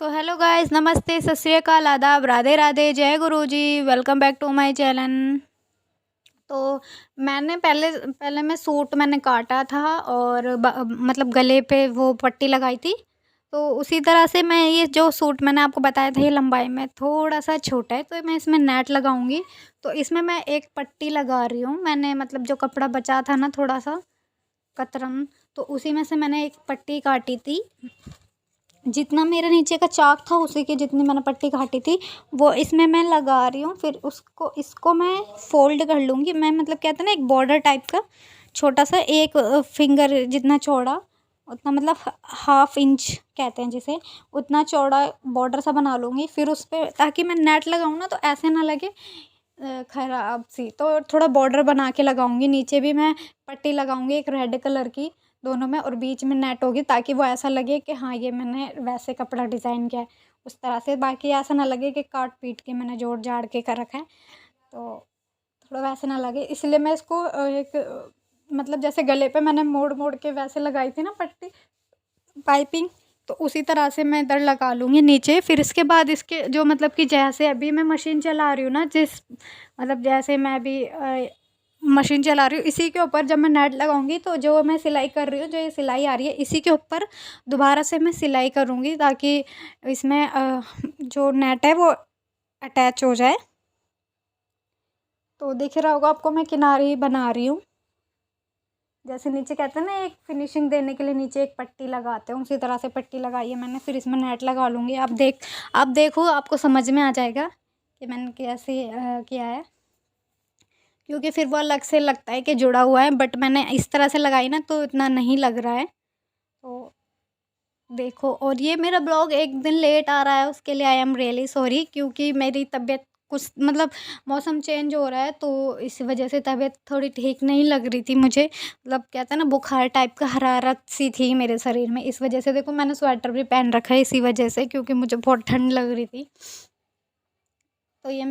तो hello guys, नमस्ते, सत श्री अकाल, आदाब, राधे राधे, जय गुरु जी। Welcome back to my channel. तो मैंने पहले पहले मैं सूट मैंने काटा था और मतलब गले पे वो पट्टी लगाई थी। तो उसी तरह से मैं ये जो सूट मैंने आपको बताया था, ये लंबाई में थोड़ा सा छोटा है, तो मैं इसमें नेट लगाऊंगी। तो इसमें मैं एक पट्टी लगा रही हूँ। मैंने मतलब जो कपड़ा बचा था ना, थोड़ा सा कतरन, तो उसी में से मैंने एक पट्टी काटी थी। जितना मेरे नीचे का चाक था उसी की जितनी मैंने पट्टी काटी थी वो इसमें मैं लगा रही हूँ। फिर उसको इसको मैं फ़ोल्ड कर लूँगी। मैं मतलब कहते हैं ना, एक बॉर्डर टाइप का छोटा सा, एक फिंगर जितना चौड़ा, उतना मतलब हाफ इंच कहते हैं जिसे, उतना चौड़ा बॉर्डर सा बना लूँगी। फिर उस पर ताकि मैं नेट लगाऊँ ना तो ऐसे ना लगे खराब सी, तो थोड़ा बॉर्डर बना के लगाऊंगी। नीचे भी मैं पट्टी लगाऊंगी एक रेड कलर की दोनों में, और बीच में नेट होगी ताकि वो ऐसा लगे कि हाँ, ये मैंने वैसे कपड़ा डिज़ाइन किया है उस तरह से। बाकी ऐसा ना लगे कि काट पीट के मैंने जोड़ जाड़ के कर रखा है, तो थोड़ा वैसे ना लगे, इसलिए मैं इसको एक मतलब जैसे गले पे मैंने मोड़ मोड़ के वैसे लगाई थी ना पट्टी, पाइपिंग, तो उसी तरह से मैं इधर लगा लूँगी नीचे। फिर इसके बाद इसके जो मतलब कि जैसे अभी मैं मशीन चला रही हूँ ना, जिस मतलब जैसे मैं अभी मशीन चला रही हूँ, इसी के ऊपर जब मैं नेट लगाऊंगी तो जो मैं सिलाई कर रही हूँ, जो ये सिलाई आ रही है, इसी के ऊपर दोबारा से मैं सिलाई करूँगी ताकि इसमें जो नेट है वो अटैच हो जाए। तो दिख रहा होगा आपको, मैं किनारी बना रही हूँ। जैसे नीचे कहते हैं ना, एक फिनिशिंग देने के लिए नीचे एक पट्टी लगाते हैं, उसी तरह से पट्टी लगाई है मैंने। फिर इसमें नेट लगा लूँगी। आप देखो, आपको समझ में आ जाएगा कि मैंने कैसे किया है, क्योंकि फिर वो अलग से लगता है कि जुड़ा हुआ है, बट मैंने इस तरह से लगाई ना तो इतना नहीं लग रहा है। तो देखो, और ये मेरा ब्लॉग एक दिन लेट आ रहा है, उसके लिए आई एम रियली सॉरी, क्योंकि मेरी तबीयत कुछ मतलब मौसम चेंज हो रहा है तो इस वजह से तबीयत थोड़ी ठीक नहीं लग रही थी मुझे। मतलब कहते हैं ना, बुखार टाइप का, हरारत सी थी मेरे शरीर में। इस वजह से देखो, मैंने स्वेटर भी पहन रखा है इसी वजह से, क्योंकि मुझे बहुत ठंड लग रही थी। तो ये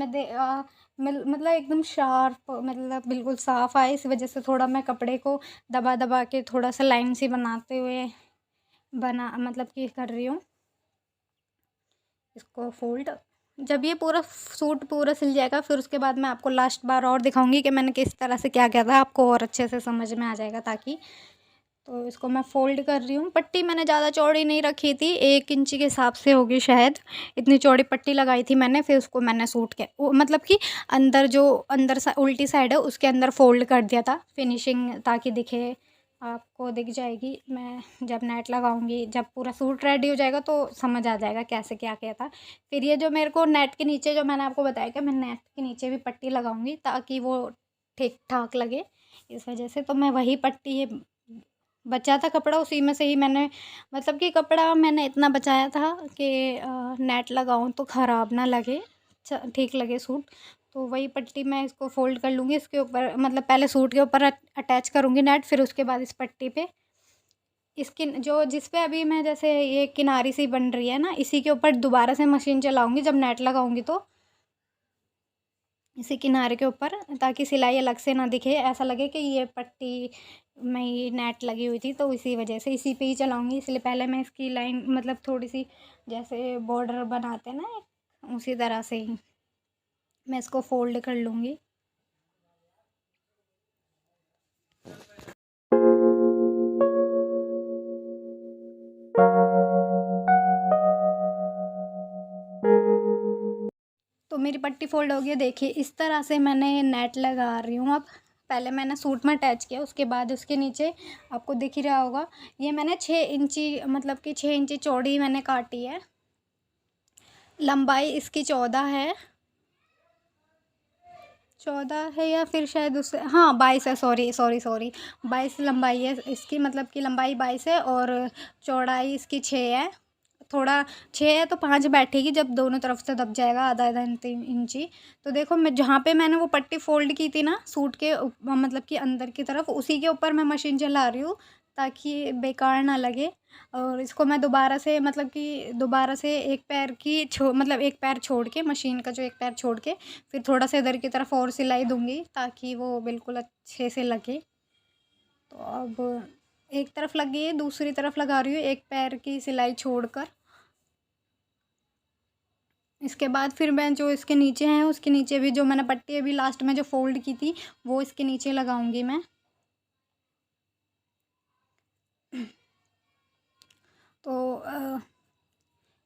मतलब एकदम शार्प, मतलब बिल्कुल साफ़ आए, इस वजह से थोड़ा मैं कपड़े को दबा दबा के थोड़ा सा लाइन सी बनाते हुए बना मतलब कि कर रही हूँ इसको फोल्ड। जब ये पूरा सूट पूरा सिल जाएगा, फिर उसके बाद मैं आपको लास्ट बार और दिखाऊंगी कि मैंने किस तरह से क्या किया था, आपको और अच्छे से समझ में आ जाएगा। ताकि तो इसको मैं फ़ोल्ड कर रही हूँ। पट्टी मैंने ज़्यादा चौड़ी नहीं रखी थी, 1 इंची के हिसाब से होगी शायद, इतनी चौड़ी पट्टी लगाई थी मैंने। फिर उसको मैंने सूट के वो मतलब कि अंदर जो उल्टी साइड है उसके अंदर फ़ोल्ड कर दिया था, फिनिशिंग ताकि दिखे, आपको दिख जाएगी। मैं जब नेट लगाऊंगी, जब पूरा सूट रेडी हो जाएगा तो समझ आ जाएगा कैसे क्या किया था। फिर ये जो मेरे को नेट के नीचे, जो मैंने आपको बताया कि मैं नेट के नीचे भी पट्टी लगाऊंगी ताकि वो ठीक ठाक लगे, इस वजह से। तो मैं वही पट्टी है, बचा था कपड़ा, उसी में से ही मैंने मतलब कि कपड़ा मैंने इतना बचाया था कि नेट लगाऊं तो ख़राब ना लगे, ठीक लगे सूट। तो वही पट्टी मैं इसको फ़ोल्ड कर लूँगी, इसके ऊपर मतलब पहले सूट के ऊपर अटैच करूँगी नेट, फिर उसके बाद इस पट्टी पे इसकी जो जिस पे अभी मैं जैसे ये किनारी सी बन रही है ना, इसी के ऊपर दोबारा से मशीन चलाऊँगी जब नेट लगाऊँगी, तो इसी किनारे के ऊपर, ताकि सिलाई अलग से ना दिखे, ऐसा लगे कि ये पट्टी में ही नेट लगी हुई थी। तो इसी वजह से इसी पे ही चलाऊँगी, इसलिए पहले मैं इसकी लाइन मतलब थोड़ी सी जैसे बॉर्डर बनाते हैं ना, उसी तरह से ही मैं इसको फ़ोल्ड कर लूँगी। तो मेरी पट्टी फ़ोल्ड हो गई है, देखिए इस तरह से मैंने नेट लगा रही हूँ अब। पहले मैंने सूट में अटैच किया, उसके बाद उसके नीचे आपको दिख ही रहा होगा, ये मैंने 6 इंची मतलब कि 6 इंची चौड़ी मैंने काटी है। लंबाई इसकी 14 है, 14 है या फिर शायद उससे, हाँ 22 है, सॉरी सॉरी सॉरी, 22 लंबाई है इसकी, मतलब कि लंबाई 22 है और चौड़ाई इसकी 6 है। थोड़ा 6 है तो 5 बैठेगी जब दोनों तरफ से दब जाएगा, आधा आधा इंची। तो देखो, मैं जहाँ पे मैंने वो पट्टी फोल्ड की थी ना सूट के मतलब कि अंदर की तरफ, उसी के ऊपर मैं मशीन चला रही हूँ ताकि बेकार ना लगे। और इसको मैं दोबारा से मतलब कि दोबारा से एक पैर की मतलब एक पैर छोड़ के, मशीन का जो एक पैर छोड़ के, फिर थोड़ा सा इधर की तरफ और सिलाई दूंगी ताकि वो बिल्कुल अच्छे से लगे। तो अब एक तरफ लग गई है, दूसरी तरफ लगा रही हूँ एक पैर की सिलाई छोड़कर। इसके बाद फिर मैं जो इसके नीचे हैं उसके नीचे भी जो मैंने पट्टी अभी लास्ट में जो फ़ोल्ड की थी वो इसके नीचे लगाऊंगी मैं। तो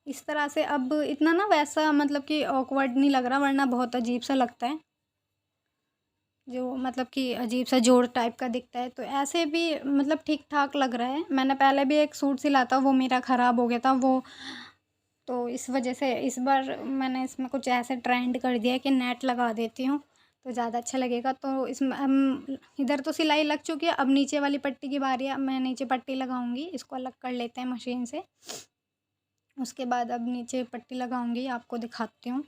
इस तरह से अब इतना ना वैसा मतलब कि ऑकवर्ड नहीं लग रहा, वरना बहुत अजीब सा लगता है, जो मतलब कि अजीब सा जोड़ टाइप का दिखता है। तो ऐसे भी मतलब ठीक ठाक लग रहा है। मैंने पहले भी एक सूट सिला था, वो मेरा ख़राब हो गया था वो, तो इस वजह से इस बार मैंने इसमें कुछ ऐसे ट्रेंड कर दिया है कि नेट लगा देती हूँ तो ज़्यादा अच्छा लगेगा। तो इसमें हम इधर तो सिलाई लग चुकी है, अब नीचे वाली पट्टी की बारी है। अब मैं नीचे पट्टी लगाऊंगी, इसको अलग कर लेते हैं मशीन से। उसके बाद अब नीचे पट्टी लगाऊंगी, आपको दिखाती हूँ।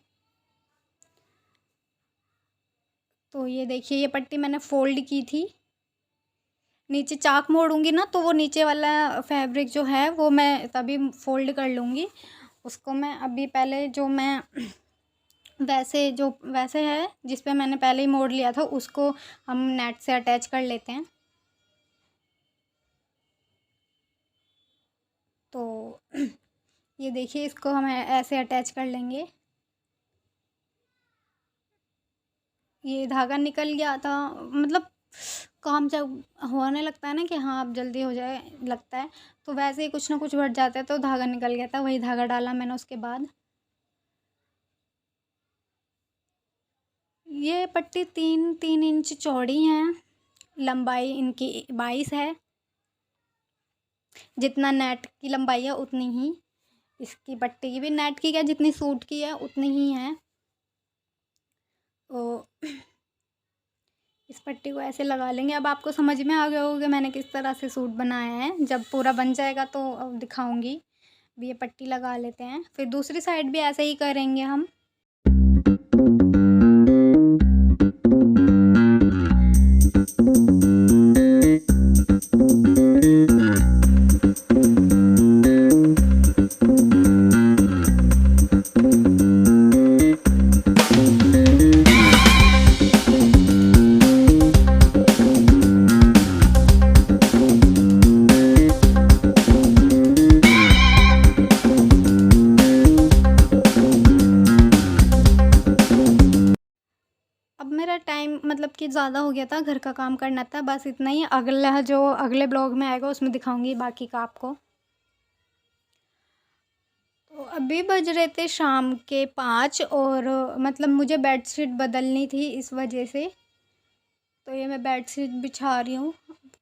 तो ये देखिए, ये पट्टी मैंने फ़ोल्ड की थी। नीचे चाक मोड़ूंगी ना तो वो नीचे वाला फैब्रिक जो है वो मैं तभी फ़ोल्ड कर लूँगी। उसको मैं अभी पहले जो मैं वैसे है जिस पे मैंने पहले ही मोड़ लिया था, उसको हम नेट से अटैच कर लेते हैं। तो ये देखिए, इसको हम ऐसे अटैच कर लेंगे। ये धागा निकल गया था, मतलब काम जब होने लगता है ना कि हाँ अब जल्दी हो जाए लगता है, तो वैसे ही कुछ ना कुछ बढ़ जाता है, तो धागा निकल गया था, वही धागा डाला मैंने उसके बाद। ये पट्टी 3-3 इंच चौड़ी है, लंबाई इनकी 22 है। जितना नेट की लंबाई है उतनी ही इसकी पट्टी की भी, नेट की क्या जितनी सूट की है उतनी ही है। तो इस पट्टी को ऐसे लगा लेंगे। अब आपको समझ में आ गया होगा मैंने किस तरह से सूट बनाया है। जब पूरा बन जाएगा तो अब दिखाऊंगी। अब ये पट्टी लगा लेते हैं, फिर दूसरी साइड भी ऐसे ही करेंगे हम। अब मेरा टाइम मतलब कि ज़्यादा हो गया था, घर का काम करना था, बस इतना ही। अगला जो अगले ब्लॉग में आएगा उसमें दिखाऊंगी बाकी का आपको। तो अभी बज रहे थे शाम के 5, और मतलब मुझे बेडशीट बदलनी थी इस वजह से। तो ये मैं बेडशीट बिछा रही हूँ।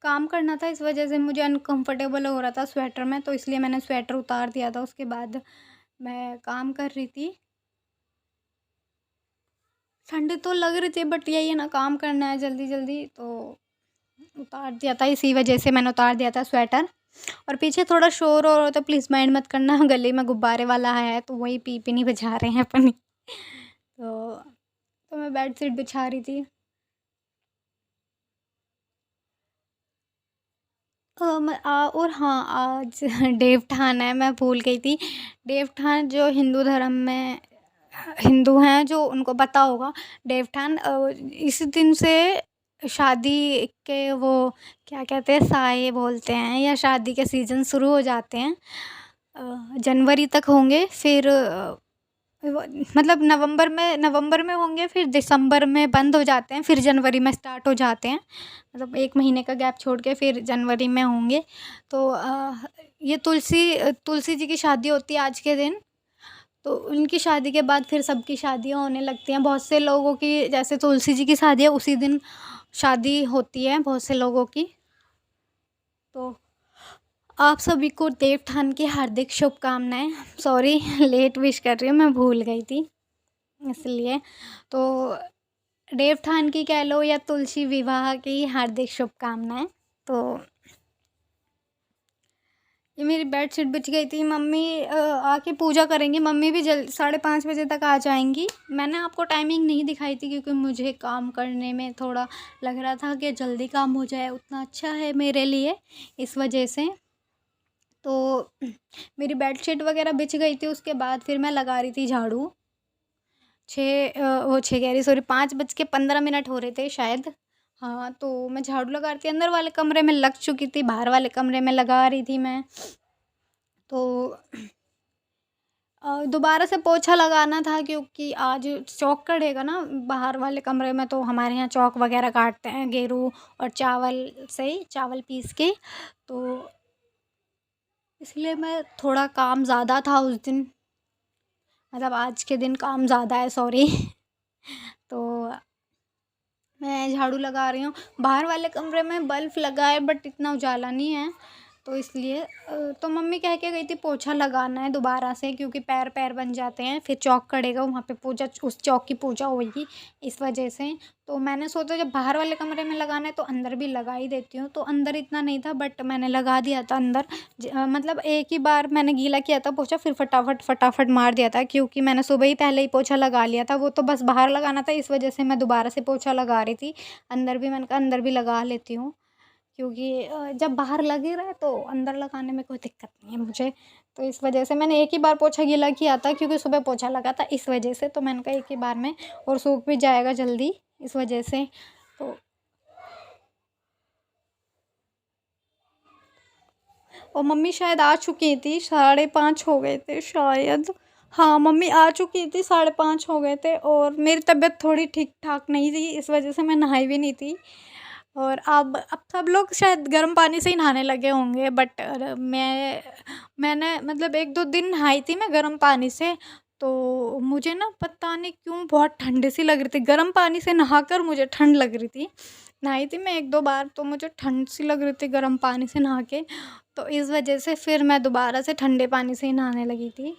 काम करना था, इस वजह से मुझे अनकंफर्टेबल हो रहा था स्वेटर में, तो इसलिए मैंने स्वेटर उतार दिया था। उसके बाद मैं काम कर रही थी। ठंड तो लग रही थी, बट यही है ना, काम करना है जल्दी जल्दी, तो उतार दिया था। इसी वजह से मैंने उतार दिया था स्वेटर। और पीछे थोड़ा शोर हो रहा था, प्लीज़ माइंड मत करना। गले में गुब्बारे वाला है तो वही पी पी नहीं बजा रहे हैं अपनी। तो मैं बेडशीट बिछा रही थी। और हाँ, आज देवठान है, मैं भूल गई थी। देवठान जो हिंदू धर्म में हिंदू हैं जो उनको पता होगा। देवठान इस दिन से शादी के वो क्या कहते हैं, साए बोलते हैं, या शादी के सीज़न शुरू हो जाते हैं। जनवरी तक होंगे, फिर मतलब नवंबर में होंगे, फिर दिसंबर में बंद हो जाते हैं, फिर जनवरी में स्टार्ट हो जाते हैं। मतलब 1 महीने का गैप छोड़ के फिर जनवरी में होंगे। तो ये तुलसी जी की शादी होती है आज के दिन। तो उनकी शादी के बाद फिर सबकी शादियाँ होने लगती हैं। बहुत से लोगों की, जैसे तुलसी जी की शादी है उसी दिन शादी होती है बहुत से लोगों की। तो आप सभी को देवठान की हार्दिक शुभकामनाएँ। सॉरी लेट विश कर रही हूँ, मैं भूल गई थी इसलिए। तो देवठान की कह लो या तुलसी विवाह की हार्दिक शुभकामनाएँ। तो ये मेरी बेडशीट बिछ गई थी। मम्मी आके पूजा करेंगी। मम्मी भी 5:30 बजे तक आ जाएंगी। मैंने आपको टाइमिंग नहीं दिखाई थी क्योंकि मुझे काम करने में थोड़ा लग रहा था कि जल्दी काम हो जाए उतना अच्छा है मेरे लिए, इस वजह से। तो मेरी बेडशीट वगैरह बिछ गई थी। उसके बाद फिर मैं लगा रही थी झाड़ू। 6 कह रही, सॉरी, 5:15 हो रहे थे शायद। हाँ, तो मैं झाड़ू लगा रही थी। अंदर वाले कमरे में लग चुकी थी, बाहर वाले कमरे में लगा रही थी मैं। तो दोबारा से पोछा लगाना था क्योंकि आज चौक कढ़ेगा ना बाहर वाले कमरे में, तो हमारे यहाँ चौक वगैरह काटते हैं गेरू और चावल से, चावल पीस के। तो इसलिए मैं थोड़ा काम ज़्यादा था उस दिन, मतलब आज के दिन काम ज़्यादा है, सॉरी। तो मैं झाड़ू लगा रही हूँ। बाहर वाले कमरे में बल्ब लगा है बट इतना उजाला नहीं है, तो इसलिए तो मम्मी कह के गई थी पोछा लगाना है दोबारा से, क्योंकि पैर पैर बन जाते हैं, फिर चौक कढ़ेगा वहाँ पे पूजा, उस चौक की पूजा होगी, इस वजह से। तो मैंने सोचा जब बाहर वाले कमरे में लगाना है तो अंदर भी लगा ही देती हूँ। तो अंदर इतना नहीं था बट मैंने लगा दिया था अंदर। मतलब एक ही बार मैंने गीला किया था पोछा, फिर फटाफट फटाफट मार दिया था, क्योंकि मैंने सुबह ही पहले ही पोछा लगा लिया था। वो तो बस बाहर लगाना था, इस वजह से मैं दोबारा से पोछा लगा रही थी। अंदर भी मैंने कहा अंदर भी लगा लेती हूँ, क्योंकि जब बाहर लग ही रहा है तो अंदर लगाने में कोई दिक्कत नहीं है मुझे। तो इस वजह से मैंने एक ही बार पोछा गीला किया था, क्योंकि सुबह पोछा लगा था, इस वजह से। तो मैंने कहा एक ही बार में, और सूख भी जाएगा जल्दी, इस वजह से। तो और मम्मी शायद आ चुकी थी, 5:30 हो गए थे शायद। हाँ, मम्मी आ चुकी थी, 5:30 हो गए थे, और मेरी तबीयत थोड़ी ठीक ठाक नहीं थी, इस वजह से मैं नहाई भी नहीं थी। और अब सब लोग शायद गर्म पानी से ही नहाने लगे होंगे, बट मैंने मतलब 1-2 दिन नहाई थी मैं गर्म पानी से। तो मुझे ना पता नहीं क्यों बहुत ठंड सी लग रही थी, गर्म पानी से नहाकर मुझे ठंड लग रही थी। नहाई थी मैं 1-2 बार, तो मुझे ठंड सी लग रही थी गर्म पानी से नहा के। तो इस वजह से फिर मैं दोबारा से ठंडे पानी से ही नहाने लगी थी।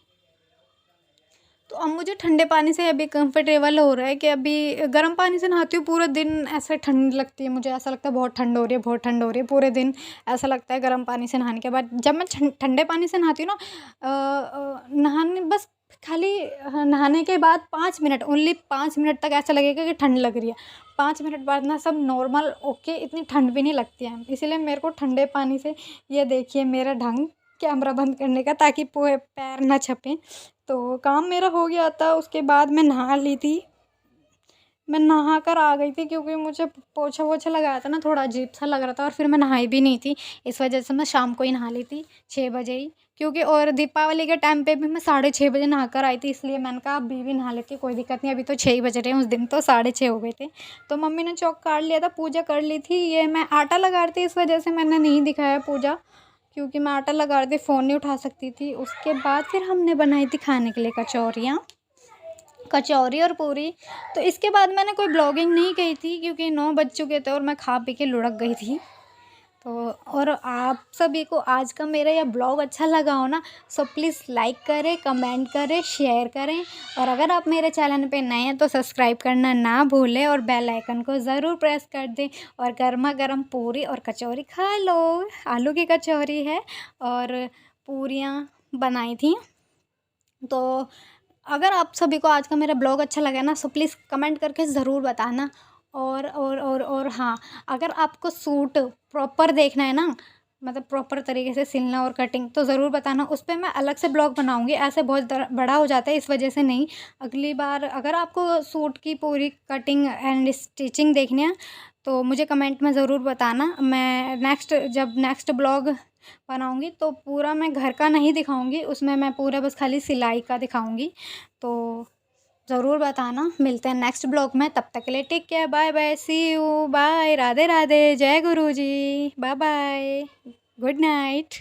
तो अब मुझे ठंडे पानी से अभी कंफर्टेबल हो रहा है, कि अभी गर्म पानी से नहाती हूँ पूरे दिन ऐसे ठंड लगती है, मुझे ऐसा लगता है बहुत ठंड हो रही है, बहुत ठंड हो रही है पूरे दिन, ऐसा लगता है गर्म पानी से नहाने के बाद। जब मैं ठंडे पानी से नहाती हूँ ना, नहाने बस खाली नहाने के बाद 5 मिनट, ओनली 5 मिनट तक ऐसा लगेगा कि ठंड लग रही है। 5 मिनट बाद ना सब नॉर्मल ओके, इतनी ठंड भी नहीं लगती है। इसीलिए मेरे को ठंडे पानी से, ये देखिए मेरा ढंग कैमरा बंद करने का, ताकि पैर ना छपें। तो काम मेरा हो गया था, उसके बाद मैं नहा ली थी। मैं नहा कर आ गई थी, क्योंकि मुझे पोछा वोछा लगाया था ना, थोड़ा अजीब सा लग रहा था, और फिर मैं नहाई भी नहीं थी, इस वजह से मैं शाम को ही नहा ली थी, 6 बजे ही। क्योंकि और दीपावली के टाइम पे भी मैं 6:30 बजे नहा कर आई थी, इसलिए मैंने कहा अभी भी नहा लेती, कोई दिक्कत नहीं, अभी तो 6 ही बज रहे हैं, उस दिन तो 6:30 हो गए थे। तो मम्मी ने चौक काट लिया था, पूजा कर ली थी। ये मैं आटा लगा रही थी, इस वजह से मैंने नहीं दिखाया पूजा, क्योंकि मैं आटा लगा रही थी, फ़ोन नहीं उठा सकती थी। उसके बाद फिर हमने बनाई थी खाने के लिए कचौरी और पूरी। तो इसके बाद मैंने कोई ब्लॉगिंग नहीं की थी, क्योंकि 9 बज चुके थे और मैं खा पी के लुढ़क गई थी। तो और आप सभी को आज का मेरा यह ब्लॉग अच्छा लगा हो ना, सो प्लीज़ लाइक करें, कमेंट करें, शेयर करें, और अगर आप मेरे चैनल पे नए हैं तो सब्सक्राइब करना ना भूलें, और बेल आइकन को ज़रूर प्रेस कर दें, और गर्मा गर्म पूरी और कचौरी खा लो। आलू की कचौरी है और पूरियाँ बनाई थी। तो अगर आप सभी को आज का मेरा ब्लॉग अच्छा लगा ना, सो प्लीज़ कमेंट करके ज़रूर बताना। और हाँ, अगर आपको सूट प्रॉपर देखना है ना, मतलब प्रॉपर तरीके से सिलना और कटिंग, तो ज़रूर बताना, उस पे मैं अलग से ब्लॉग बनाऊँगी। ऐसे बहुत बड़ा हो जाता है, इस वजह से नहीं। अगली बार अगर आपको सूट की पूरी कटिंग एंड स्टिचिंग देखनी है तो मुझे कमेंट में ज़रूर बताना। मैं जब नेक्स्ट ब्लॉग बनाऊँगी तो पूरा मैं घर का नहीं दिखाऊँगी, उसमें मैं पूरा बस खाली सिलाई का दिखाऊँगी। तो ज़रूर बताना। मिलते हैं नेक्स्ट ब्लॉग में, तब तक के लिए take care, bye bye, see you, bye, Radhe Radhe, जय गुरु ji, bye bye, good night.